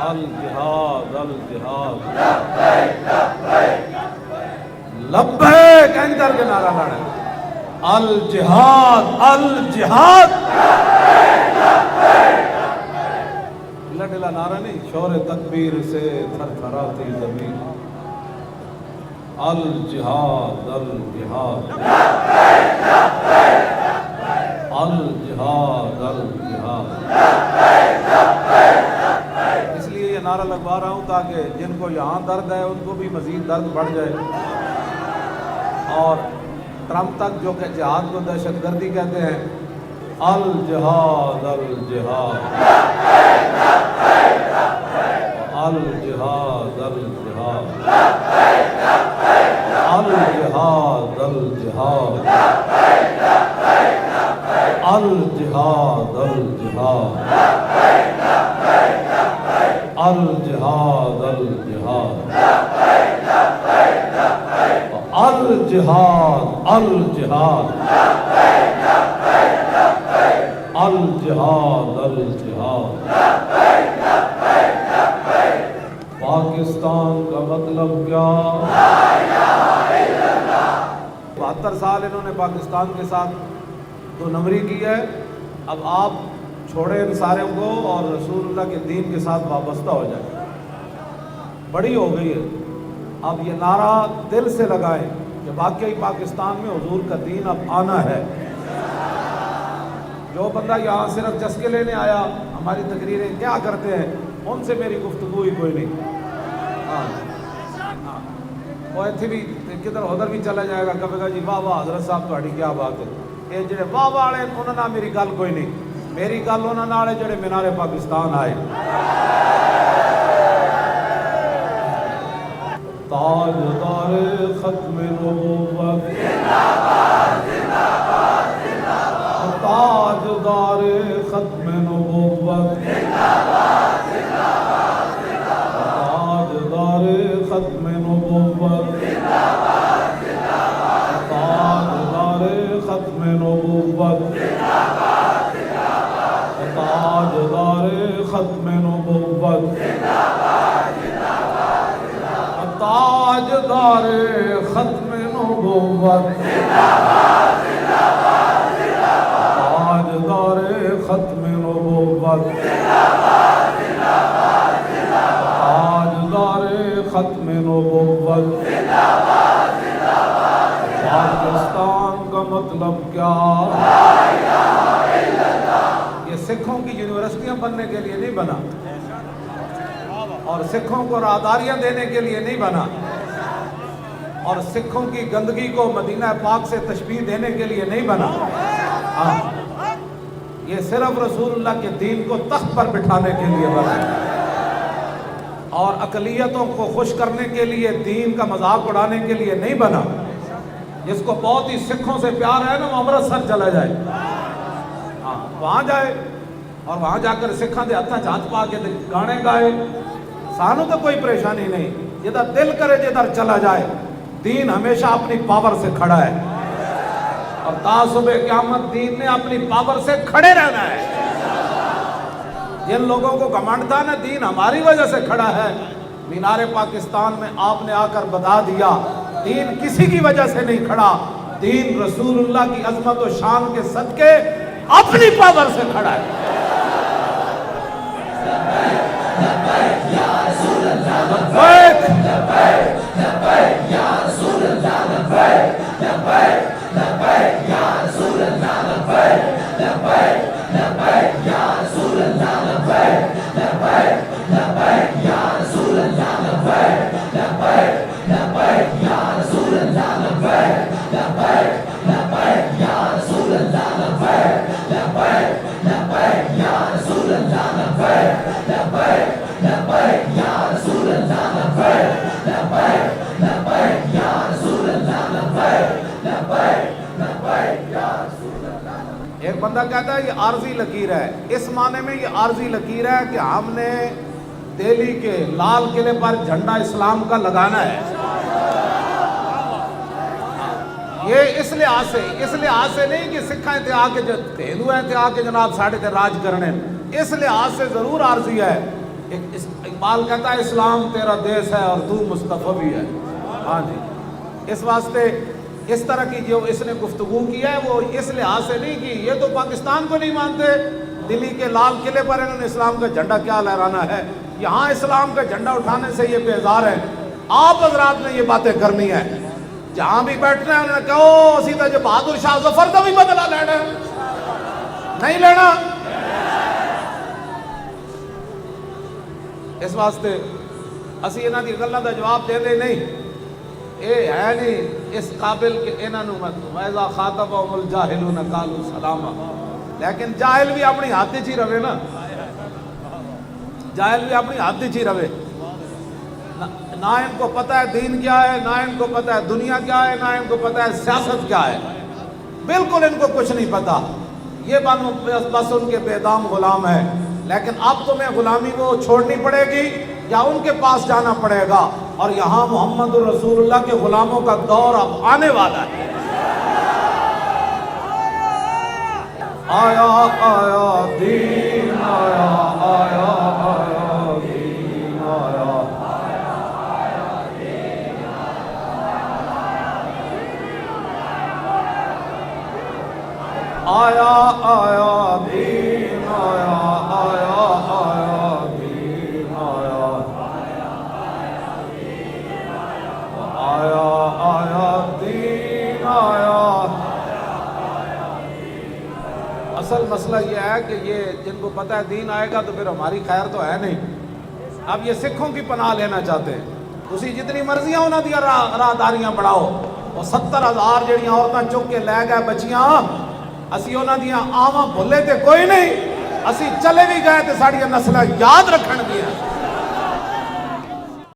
الجہاد الجہاد لبیک کر کے نعرہ لانا ہے الجہاد الجہاد ڈلا ڈلا نعرہ نہیں، شور تکبیر سے تھر تھراتی زمین الجہاد الجہاد الجہاد الجہاد۔ اس لیے یہ نعرہ لگوا رہا ہوں تاکہ جن کو یہاں درد ہے ان کو بھی مزید درد بڑھ جائے، اور ٹرمپ تک جو کہ جہاد کو دہشت گردی کہتے ہیں، الجہاد الجہاد الجہاد الجہاد الجہاد الجہاد الجہاد الجہاد الجہاد الجہاد الجہاد الجہاد الجہاد۔ پاکستان کا مطلب کیا؟ 72 سال انہوں نے پاکستان کے ساتھ دو نمبری کی ہے، اب آپ چھوڑیں ان سارے کو اور رسول اللہ کے دین کے ساتھ وابستہ ہو جائیں، بڑی ہو گئی ہے۔ اب یہ نعرہ دل سے لگائیں کہ واقعی پاکستان میں حضور کا دین اب آنا ہے۔ جو بندہ یہاں صرف چسکے لینے آیا، ہماری تقریریں کیا کرتے ہیں، ان سے میری گفتگو ہی کوئی نہیں۔ وہ ایتھے بھی کدھر ادھر بھی چلا جائے گا، کہے گا جی واہ واہ حضرت صاحب تہاڈی کیا بات ہے۔ یہ جڑے واہ واہ والے انہوں نے میری گل کوئی نہیں، میری گل انہوں نے جڑے مینار پاکستان آئے۔ تاجدار ختم نبوت تاجدار ختم نبوت تاجدار ختم نبوت تاجدار ختم نبوت تاجدار ختم نبوت تاجدار ختم نبوت تاجدار ختم نبوت تاجدار ختم نبوت۔ پاکستان کا مطلب کیا؟ یہ سکھوں کی یونیورسٹیاں بننے کے لیے نہیں بنا، اور سکھوں کو راہداریاں دینے کے لیے نہیں بنا، اور سکھوں کی گندگی کو مدینہ پاک سے تشبیہ دینے کے لیے نہیں بنا۔ یہ صرف رسول اللہ کے دین کو تخت پر بٹھانے کے لیے بنا، اور اقلیتوں کو خوش کرنے کے لیے، دین کا مذاق اڑانے کے لیے نہیں بنا۔ جس کو بہت ہی سکھوں سے پیار ہے نا، وہ امرتسر چلا جائے، وہاں جائے اور وہاں جا کر سکھاں دے ہتھاں ہاتھ پا کے گانے گائے، سانوں تو کوئی پریشانی نہیں، جدھر دل کرے جدھر چلا جائے۔ دین ہمیشہ اپنی پاور سے کھڑا ہے، اور تا صبح قیامت دین نے اپنی پاور سے کھڑے رہنا ہے۔ جن لوگوں کو گھمنڈ تھا نا دین ہماری وجہ سے کھڑا ہے، مینار پاکستان میں آپ نے آ کر بتا دیا دین کسی کی وجہ سے نہیں کھڑا، دین رسول اللہ کی عظمت و شان کے صدقے اپنی پاور سے کھڑا ہے۔ لبیک لبیک یا رسول اللہ لبیک لبیک لبیک یا رسول اللہ لبیک لبیک لبیک یا رسول اللہ لبیک لبیک لبیک یا رسول اللہ لبیک لبیک لبیک یا رسول اللہ لبیک لبیک لبیک یا رسول اللہ لبیک لبیک لبیک یا رسول اللہ لبیک لبیک لبیک یا رسول اللہ لبیک لبیک لبیک یا رسول اللہ لبیک لبیک لبیک یا رسول اللہ۔ ایک بندہ کہتا ہے یہ عارضی لکیر ہے، اس معنی میں یہ عارضی لکیر ہے کہ ہم نے دہلی کے لال قلعے پر جھنڈا اسلام کا لگانا ہے۔ یہ اس لحاظ سے نہیں کہ سکھاں تھے آ کے ہندو ہیں تھے آ کے جناب ساڑھے تھے راج کرنے، اس لحاظ سے ضرور عارضی ہے۔ اقبال کہتا ہے اسلام تیرا دیس ہے اور تو مصطفی بھی ہے. ہاں جی، اس واسطے اس طرح کی جو اس نے گفتگو کی ہے وہ اس لحاظ سے نہیں کی یہ تو پاکستان کو نہیں مانتے. دلی کے لال قلعے پر انہوں نے اسلام کا جھنڈا کیا لہرانا ہے، یہاں اسلام کا جھنڈا اٹھانے سے یہ بیزار ہے. آپ حضرات نے یہ باتیں کرنی ہے، جہاں بھی بیٹھنا ہے انہوں نے کہو سیدھا جو بہادر شاہ ظفر کا بھی بدلہ لینا ہے، نہیں لینا. اس واسطے اسی انہاں دی گلاں دا جواب دے دے نہیں، اے ہے نہیں اس قابل کہ انہاں نوں وَإِذَا خَاطَبَهُمُ الْجَاهِلُونَ قَالُوا سَلَامًا. لیکن جاہل بھی اپنی حد وچ ہی رہے نا، جاہل بھی اپنی حد وچ ہی رہے. نہ ان کو پتہ ہے دین کیا ہے، نہ ان کو پتہ ہے دنیا کیا ہے، نہ ان کو پتہ ہے سیاست کیا ہے. بالکل ان کو کچھ نہیں پتہ. یہ بس ان کے بے دام غلام ہے. لیکن اب تمہیں غلامی کو چھوڑنی پڑے گی یا ان کے پاس جانا پڑے گا. اور یہاں محمد رسول اللہ کے غلاموں کا دور اب آنے والا ہے. آیا آیا دین آیا، آیا آیا دین آیا. آیا آیا دین آیا، آیا آیا دین آیا، آیا آیا دین آیا. اصل مسئلہ یہ ہے کہ یہ جن کو پتہ ہے دین آئے گا تو پھر ہماری خیر تو ہے نہیں. اب یہ سکھوں کی پناہ لینا چاہتے ہیں. تسی جتنی مرضیاں انہاں دیا راہداریاں بڑھاؤ. وہ 70,000 جڑیاں عورتاں چک کے لے گئے بچیاں، اسی انہاں دیاں آواں بھولے تے کوئی نہیں. اسی چلے بھی گئے تے ساڑیاں نسلیں یاد رکھن گیا.